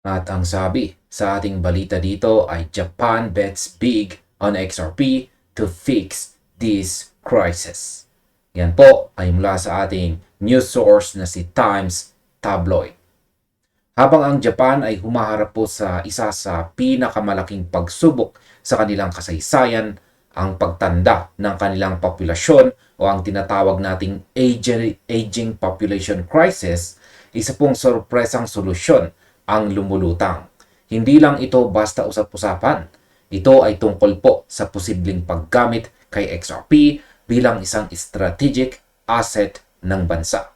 At ang sabi sa ating balita dito ay Japan bets big on XRP to fix this crisis. Yan po ay mula sa ating news source na si Times Tabloid. Habang ang Japan ay humaharap po sa isa sa pinakamalaking pagsubok sa kanilang kasaysayan, ang pagtanda ng kanilang populasyon o ang tinatawag nating aging population crisis, isa pong sorpresang solusyon ang lumulutang. Hindi lang ito basta usap-usapan. Ito ay tungkol po sa posibleng paggamit kay XRP bilang isang strategic asset ng bansa.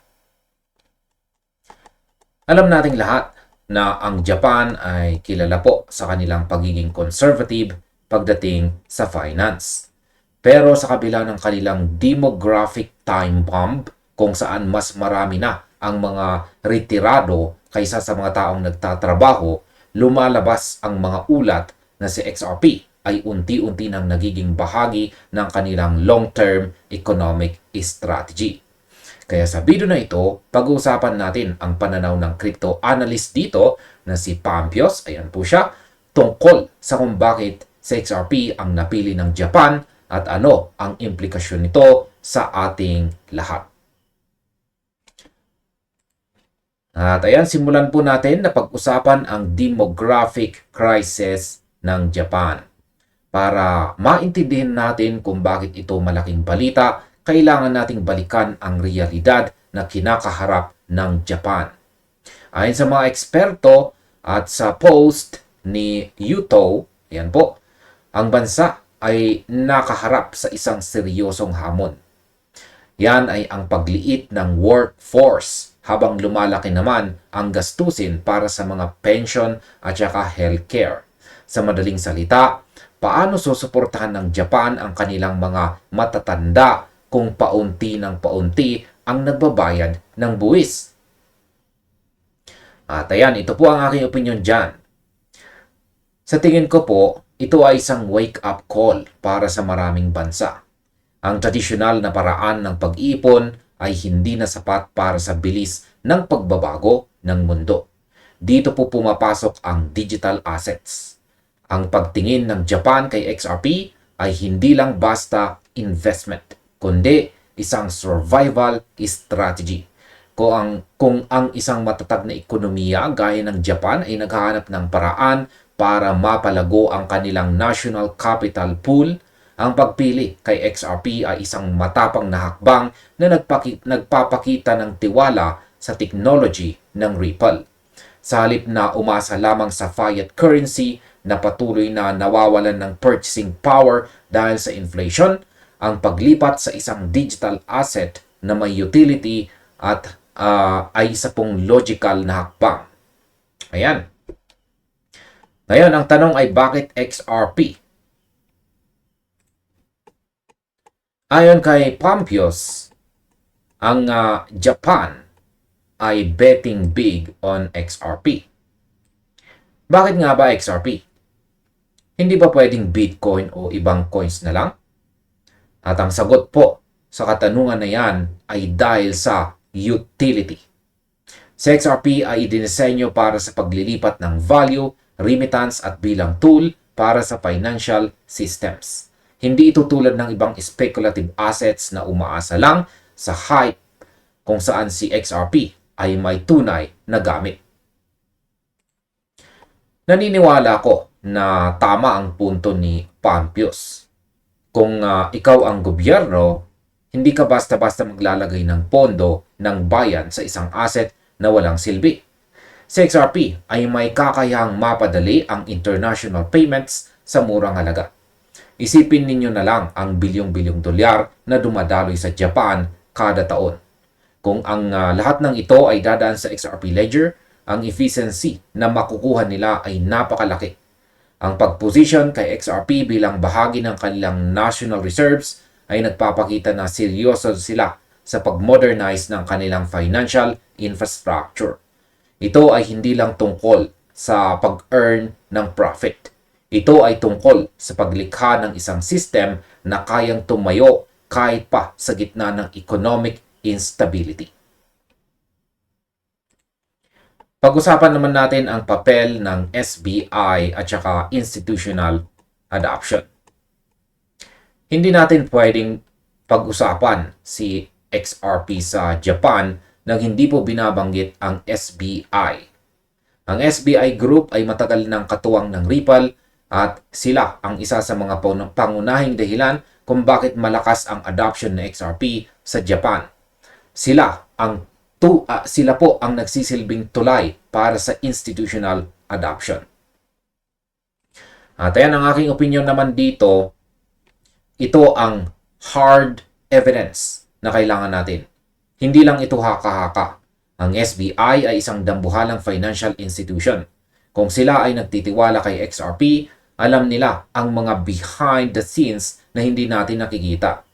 Alam nating lahat na ang Japan ay kilala po sa kanilang pagiging conservative pagdating sa finance. Pero sa kabila ng kanilang demographic time bomb, kung saan mas marami na ang mga retirado kaysa sa mga taong nagtatrabaho, lumalabas ang mga ulat na si XRP ay unti-unti nang nagiging bahagi ng kanilang long-term economic strategy. Kaya sa video na ito, pag-uusapan natin ang pananaw ng crypto analyst dito na si Pampios, ayan po siya, tungkol sa kung bakit sa XRP ang napili ng Japan at ano ang implikasyon nito sa ating lahat. At ayan, simulan po natin na pag-usapan ang demographic crisis ng Japan. Para maintindihan natin kung bakit ito malaking balita, kailangan nating balikan ang realidad na kinakaharap ng Japan. Ayon sa mga eksperto at sa post ni Yuto, yan po, ang bansa ay nakaharap sa isang seryosong hamon. Yan ay ang pagliit ng workforce habang lumalaki naman ang gastusin para sa mga pension at saka healthcare. Sa madaling salita, paano susuportahan ng Japan ang kanilang mga matatanda kung paunti ng paunti ang nagbabayad ng buwis? At ayan, ito po ang aking opinion dyan. Sa tingin ko po, ito ay isang wake-up call para sa maraming bansa. Ang tradisyonal na paraan ng pag-iipon ay hindi na sapat para sa bilis ng pagbabago ng mundo. Dito po pumapasok ang digital assets. Ang pagtingin ng Japan kay XRP ay hindi lang basta investment, kundi isang survival strategy. Kung ang isang matatag na ekonomiya gaya ng Japan ay naghahanap ng paraan para mapalago ang kanilang national capital pool, ang pagpili kay XRP ay isang matapang na hakbang na nagpapakita ng tiwala sa technology ng Ripple. Sa halip na umasa lamang sa fiat currency na patuloy na nawawalan ng purchasing power dahil sa inflation, ang paglipat sa isang digital asset na may utility at ay isa pong logical na hakbang. Ayan. Ngayon, ang tanong ay bakit XRP? Ayon kay Pampios, ang Japan ay betting big on XRP. Bakit nga ba XRP? Hindi ba pwedeng Bitcoin o ibang coins na lang? At ang sagot po sa katanungan na yan ay dahil sa utility. Si XRP ay idinisenyo para sa paglilipat ng value, remittance at bilang tool para sa financial systems. Hindi ito tulad ng ibang speculative assets na umaasa lang sa hype kung saan si XRP ay may tunay na gamit. Naniniwala ko na tama ang punto ni Pampios. Kung ikaw ang gobyerno, hindi ka basta-basta maglalagay ng pondo ng bayan sa isang asset na walang silbi. Si XRP ay may kakayahang mapadali ang international payments sa murang halaga. Isipin ninyo na lang ang bilyong-bilyong dolyar na dumadaloy sa Japan kada taon. Kung ang lahat ng ito ay dadaan sa XRP Ledger, ang efficiency na makukuha nila ay napakalaki. Ang pag-position kay XRP bilang bahagi ng kanilang national reserves ay nagpapakita na seryoso sila sa pag-modernize ng kanilang financial infrastructure. Ito ay hindi lang tungkol sa pag-earn ng profit. Ito ay tungkol sa paglikha ng isang system na kayang tumayo kahit pa sa gitna ng economic instability. Pag-usapan naman natin ang papel ng SBI at saka institutional adoption. Hindi natin pwedeng pag-usapan si XRP sa Japan nang hindi po binabanggit ang SBI. Ang SBI Group ay matagal ng katuwang ng Ripple at sila ang isa sa mga pangunahing dahilan kung bakit malakas ang adoption ng XRP sa Japan. Sila po ang nagsisilbing tulay para sa institutional adoption. At ayan ang aking opinion naman dito. Ito ang hard evidence na kailangan natin. Hindi lang ito haka-haka. Ang SBI ay isang dambuhalang financial institution. Kung sila ay nagtitiwala kay XRP, alam nila ang mga behind the scenes na hindi natin nakikita.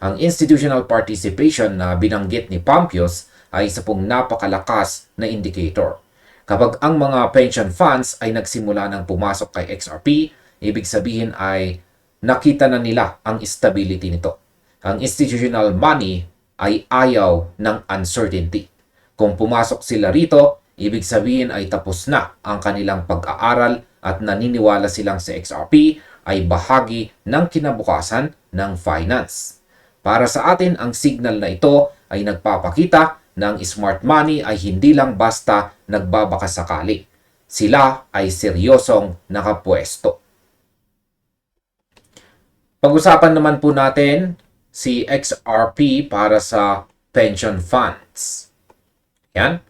Ang institutional participation na binanggit ni Pampios ay isa pong napakalakas na indicator. Kapag ang mga pension funds ay nagsimula ng pumasok kay XRP, ibig sabihin ay nakita na nila ang stability nito. Ang institutional money ay ayaw ng uncertainty. Kung pumasok sila rito, ibig sabihin ay tapos na ang kanilang pag-aaral at naniniwala silang sa XRP ay bahagi ng kinabukasan ng finance. Para sa atin, ang signal na ito ay nagpapakita na ang smart money ay hindi lang basta nagbabakasakali. Sila ay seryosong nakapwesto. Pag-usapan naman po natin si XRP para sa pension funds. Yan.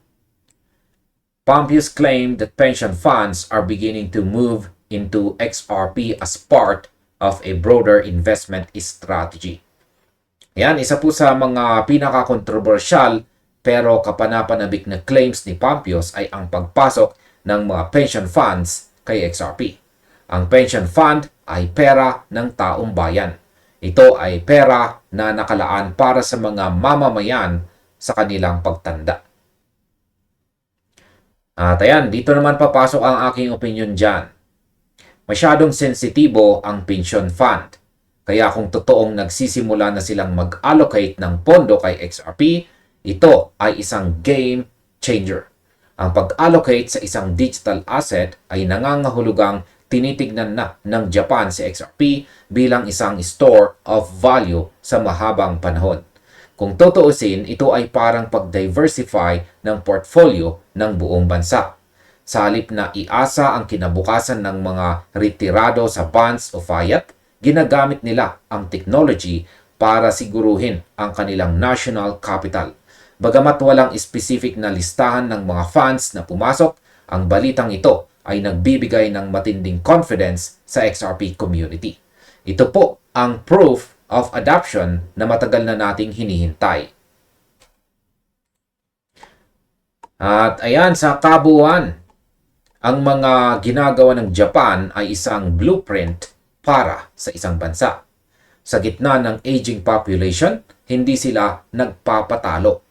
Pampius claimed that pension funds are beginning to move into XRP as part of a broader investment strategy. Yan, isa po sa mga pinaka-controversial pero kapanapanabik na claims ni Pampius ay ang pagpasok ng mga pension funds kay XRP. Ang pension fund ay pera ng taong bayan. Ito ay pera na nakalaan para sa mga mamamayan sa kanilang pagtanda. At ayan, dito naman papasok ang aking opinion dyan. Masyadong sensitibo ang pension fund. Kaya kung totoong nagsisimula na silang mag-allocate ng pondo kay XRP, ito ay isang game changer. Ang pag-allocate sa isang digital asset ay nangangahulugang tinitignan na ng Japan si XRP bilang isang store of value sa mahabang panahon. Kung tutuusin, ito ay parang pag-diversify ng portfolio ng buong bansa. Sa halip na iasa ang kinabukasan ng mga retirado sa bonds o fiat, ginagamit nila ang technology para siguruhin ang kanilang national capital. Bagamat walang specific na listahan ng mga funds na pumasok, ang balitang ito ay nagbibigay ng matinding confidence sa XRP community. Ito po ang proof of adoption na matagal na nating hinihintay. At ayan, sa kabuuan, ang mga ginagawa ng Japan ay isang blueprint para sa isang bansa. Sa gitna ng aging population, hindi sila nagpapatalo.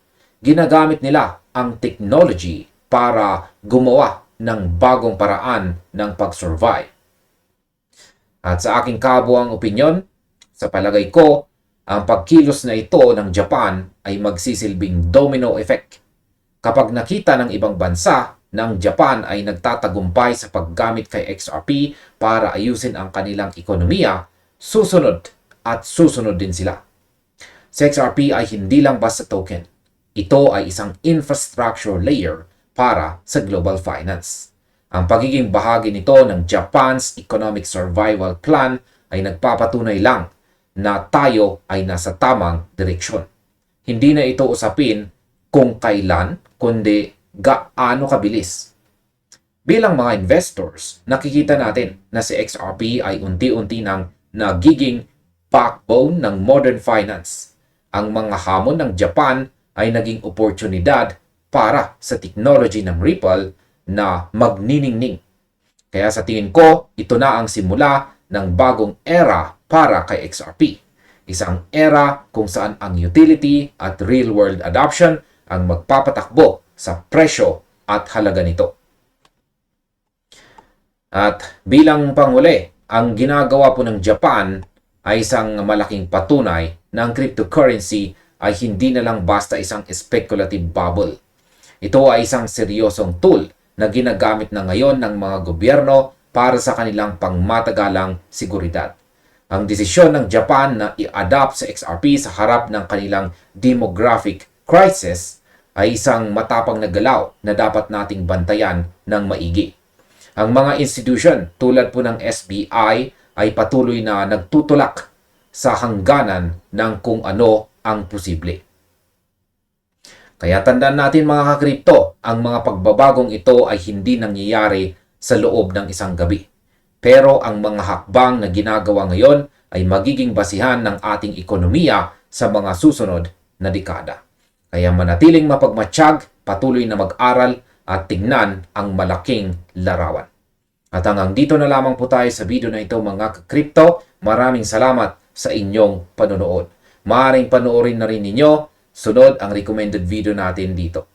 Ginagamit nila ang technology para gumawa ng bagong paraan ng pag-survive. At sa aking kabuuang opinyon, sa palagay ko, ang pagkilos na ito ng Japan ay magsisilbing domino effect. Kapag nakita ng ibang bansa na ang Japan ay nagtatagumpay sa paggamit kay XRP para ayusin ang kanilang ekonomiya, susunod at susunod din sila. Si XRP ay hindi lang basta token. Ito ay isang infrastructure layer para sa global finance. Ang pagiging bahagi nito ng Japan's economic survival plan ay nagpapatunay lang na tayo ay nasa tamang direksyon. Hindi na ito usapin kung kailan, kundi gaano kabilis. Bilang mga investors, nakikita natin na si XRP ay unti-unti nang nagiging backbone ng modern finance. Ang mga hamon ng Japan ay naging oportunidad para sa technology ng Ripple na magniningning. Kaya sa tingin ko, ito na ang simula ng bagong era para kay XRP. Isang era kung saan ang utility at real-world adoption ang magpapatakbo sa presyo at halaga nito. At bilang panghuli, ang ginagawa po ng Japan ay isang malaking patunay na ang cryptocurrency ay hindi na lang basta isang speculative bubble. Ito ay isang seryosong tool na ginagamit na ngayon ng mga gobyerno para sa kanilang pangmatagalang seguridad. Ang desisyon ng Japan na i-adapt sa XRP sa harap ng kanilang demographic crisis ay isang matapang na galaw na dapat nating bantayan ng maigi. Ang mga institution tulad po ng SBI ay patuloy na nagtutulak sa hangganan ng kung ano ang posible. Kaya tandaan natin mga kakripto, ang mga pagbabagong ito ay hindi nangyayari sa loob ng isang gabi. Pero ang mga hakbang na ginagawa ngayon ay magiging basihan ng ating ekonomiya sa mga susunod na dekada. Kaya manatiling mapagmatsyag, patuloy na mag-aral at tingnan ang malaking larawan. At hanggang dito na lamang po tayo sa video na ito mga kakripto. Maraming salamat sa inyong panonood. Maaaring panoorin na rin ninyo sunod ang recommended video natin dito.